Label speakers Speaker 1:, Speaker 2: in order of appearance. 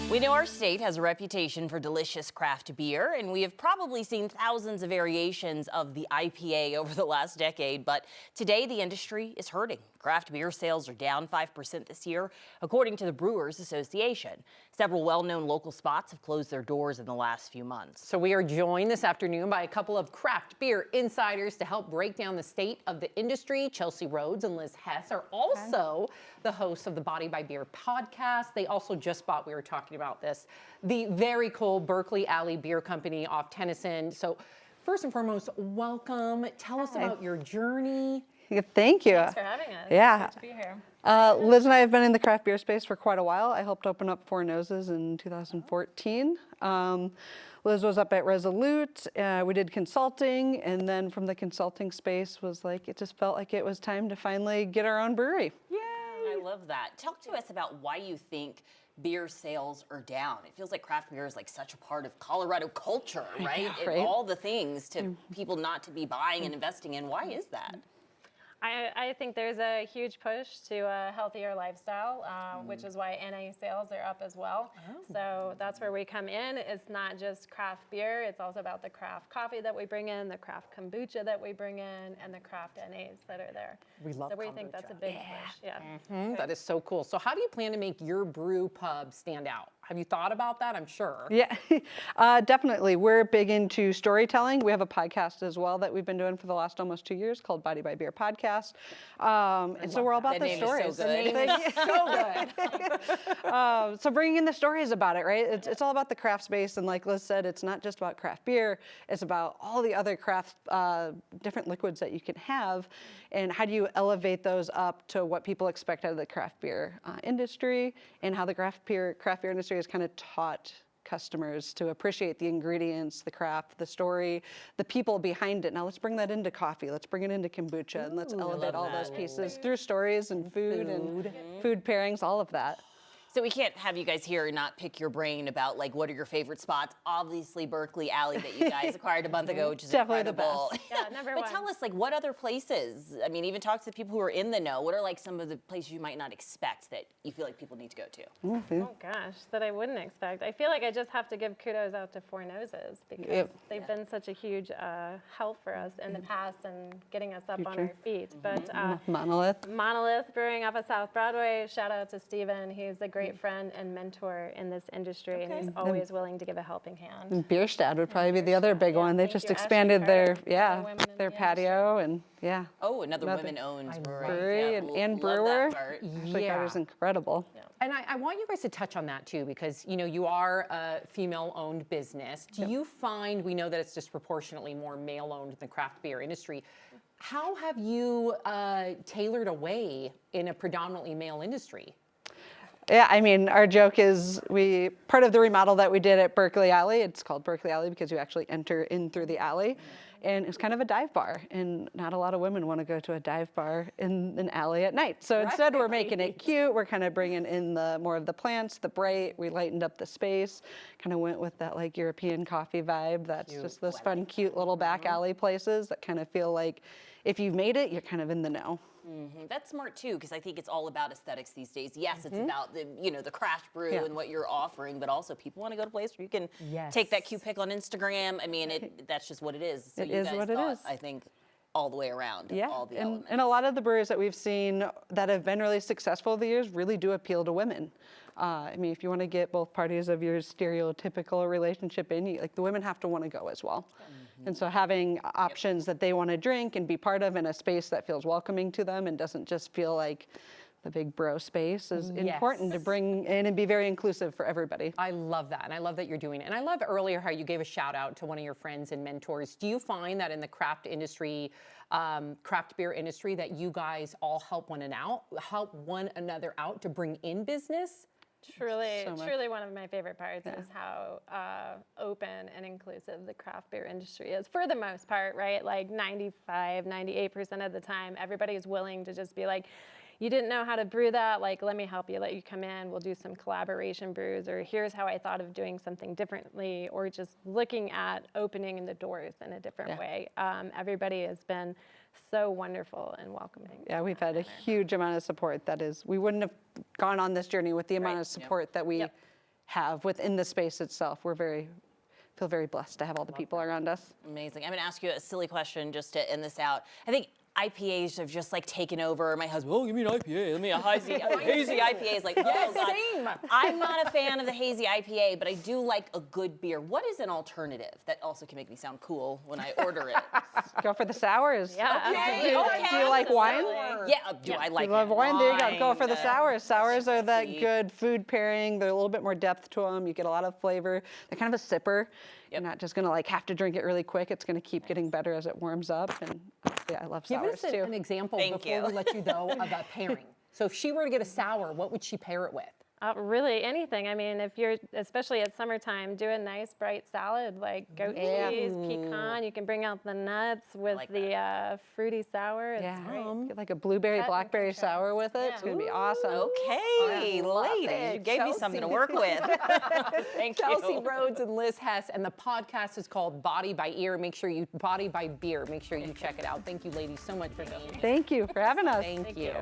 Speaker 1: We know our state has a reputation for delicious craft beer, and we have probably seen thousands of variations of the IPA over the last decade, but today the industry is hurting. Craft beer sales are down 5% this year, according to the Brewers Association. Several well-known local spots have closed their doors in the last few months.
Speaker 2: So we are joined this afternoon by a couple of craft beer insiders to help break down the state of the industry. Chelsea Rhodes and Liz Hess are also the hosts of the Body by Beer podcast. They also just bought, we were talking about this, the very cool Berkeley Alley Beer Company off Tennyson. So first and foremost, welcome. Tell us about your journey.
Speaker 3: Thank you.
Speaker 4: Thanks for having us.
Speaker 3: Yeah.
Speaker 4: It's great to be here.
Speaker 3: Liz and I have been in the craft beer space for quite a while. I helped open up Four Noses in 2014. Liz was up at Resolute. We did consulting, and then from the consulting space was like, it just felt like it was time to finally get our own brewery.
Speaker 1: Yay! I love that. Talk to us about why you think beer sales are down. It feels like craft beer is like such a part of Colorado culture, right?
Speaker 3: Right.
Speaker 1: All the things to people not to be buying and investing in. Why is that?
Speaker 4: I think there's a huge push to a healthier lifestyle, which is why NA sales are up as well. So that's where we come in. It's not just craft beer, it's also about the craft coffee that we bring in, the craft kombucha that we bring in, and the craft NAs that are there.
Speaker 2: We love
Speaker 4: So we
Speaker 2: kombucha.
Speaker 4: think that's a big push. Yeah.
Speaker 2: That is so cool. So how do you plan to make your brew pub stand out? Have you thought about that? I'm sure.
Speaker 3: Yeah, definitely. We're big into storytelling. We have a podcast as well that we've been doing for the last almost 2 years called Body by Beer Podcast. And so we're all about
Speaker 1: That
Speaker 3: the
Speaker 1: name is
Speaker 3: stories.
Speaker 1: so good.
Speaker 2: The name is so good.
Speaker 3: So bringing in the stories about it, right? It's all about the craft space. And like Liz said, it's not just about craft beer. It's about all the other craft, different liquids that you can have. And how do you elevate those up to what people expect out of the craft beer industry, and how the craft beer industry has kind of taught customers to appreciate the ingredients, the craft, the story, the people behind it. Now let's bring that into coffee. Let's bring it into kombucha, and let's elevate all those pieces through stories and food and food pairings, all of that.
Speaker 1: So we can't have you guys here and not pick your brain about like what are your favorite spots. Obviously Berkeley Alley that you guys acquired a month ago, which is
Speaker 3: Definitely the
Speaker 1: incredible.
Speaker 3: best.
Speaker 4: Yeah, number
Speaker 1: But
Speaker 4: one.
Speaker 1: tell us like what other places, I mean even talk to the people who are in the know, what are like some of the places you might not expect that you feel like people need to go to?
Speaker 4: Oh gosh, that I wouldn't expect. I feel like I just have to give kudos out to Four Noses because they've been such a huge help for us in the past and getting us up on our feet. But Monolith Brewing off of South Broadway, shout out to Steven. He's a great friend and mentor in this industry, and he's always willing to give a helping hand.
Speaker 3: Bierstadt would probably be the other big one. They
Speaker 4: thank
Speaker 3: just
Speaker 4: you.
Speaker 3: expanded
Speaker 4: Ashley
Speaker 3: their
Speaker 4: Carter, another woman in
Speaker 3: their
Speaker 4: the
Speaker 3: patio, and
Speaker 1: Oh, another women-owned brewery.
Speaker 3: brewery
Speaker 1: Yeah,
Speaker 3: and
Speaker 1: love
Speaker 3: brewer.
Speaker 1: that part.
Speaker 3: Ashley Carter's incredible.
Speaker 2: And I want you guys to touch on that too, because you know you are a female-owned business. Do you find, we know that it's disproportionately more male-owned in the craft beer industry. How have you tailored away in a predominantly male industry?
Speaker 3: Yeah, I mean, our joke is part of the remodel that we did at Berkeley Alley, it's called Berkeley Alley because you actually enter in through the alley, and it's kind of a dive bar, and not a lot of women want to go to a dive bar in an alley at night. So instead we're making it cute, we're kind of bringing in more of the plants, the bright, we lightened up the space, kind of went with that like European coffee vibe. That's just those fun, cute little back alley places that kind of feel like if you've made it, you're kind of in the know.
Speaker 1: That's smart too, because I think it's all about aesthetics these days. Yes, it's about the craft brew and what you're offering, but also people want to go to a place where you can take that cute pic on Instagram. I mean, that's just what it is. So
Speaker 3: It
Speaker 1: you
Speaker 3: is
Speaker 1: guys
Speaker 3: what it
Speaker 1: thought,
Speaker 3: is.
Speaker 1: I think, all the way around.
Speaker 3: Yeah,
Speaker 1: All the
Speaker 3: and
Speaker 1: elements.
Speaker 3: a lot of the breweries that we've seen that have been really successful over the years really do appeal to women. I mean, if you want to get both parties of your stereotypical relationship in, like the women have to want to go as well. And so having options that they want to drink and be part of in a space that feels welcoming to them and doesn't just feel like the big bro space is important to bring in and be very inclusive for everybody.
Speaker 2: I love that, and I love that you're doing it. And I love earlier how you gave a shout out to one of your friends and mentors. Do you find that in the craft industry, craft beer industry, that you guys all help one another out to bring in business?
Speaker 4: Truly one of my favorite parts is how open and inclusive the craft beer industry is for the most part, right? Like 98% of the time, everybody is willing to just be like, you didn't know how to brew that, like let me help you, let you come in, we'll do some collaboration brews, or here's how I thought of doing something differently, or just looking at opening the doors in a different way. Everybody has been so wonderful and welcoming.
Speaker 3: Yeah, we've had a huge amount of support. We wouldn't have gone on this journey with the amount of support that we have within the space itself. We're feel very blessed to have all the people around us.
Speaker 1: Amazing. I'm going to ask you a silly question just to end this out. I think IPAs have just like taken over. My husband, oh, give me an IPA. Let me a hazy IPA. Is like, oh, God.
Speaker 2: Same.
Speaker 1: I'm not a fan of the hazy IPA, but I do like a good beer. What is an alternative that also can make me sound cool when I order it?
Speaker 3: Go for the sours.
Speaker 4: Yeah.
Speaker 1: Okay,
Speaker 3: Do you like wine?
Speaker 1: Yeah, do I like
Speaker 3: You love wine? There you go. Go for the
Speaker 1: wine?
Speaker 3: sours. Sours are that
Speaker 1: See.
Speaker 3: good food pairing. They're a little bit more depth to them. You get a lot of flavor. They're kind of a sipper. You're not just gonna like have to drink it really quick. It's gonna keep getting better as it warms up. And yeah, I love
Speaker 2: Give
Speaker 3: sours
Speaker 2: us
Speaker 3: too.
Speaker 2: an example
Speaker 1: Thank
Speaker 2: before
Speaker 1: you.
Speaker 2: we let you go of a pairing. So if she were to get a sour, what would she pair it with?
Speaker 4: Really anything. I mean, if you're, especially at summertime, do a nice bright salad like goat cheese, pecan. You can bring out the nuts with
Speaker 1: like
Speaker 4: the fruity sour. It's
Speaker 3: Yeah,
Speaker 4: great.
Speaker 3: get like a blueberry, blackberry sour with it. It's gonna be awesome.
Speaker 1: Okay, ladies,
Speaker 2: it.
Speaker 1: you gave me something to work with. Thank
Speaker 2: Chelsea
Speaker 1: you.
Speaker 2: Rhodes and Liz Hess, and the podcast is called Body by Ear. Body by Beer. Make sure you check it out. Thank you, ladies, so much for being here.
Speaker 3: Thank you for having us.
Speaker 2: Thank you.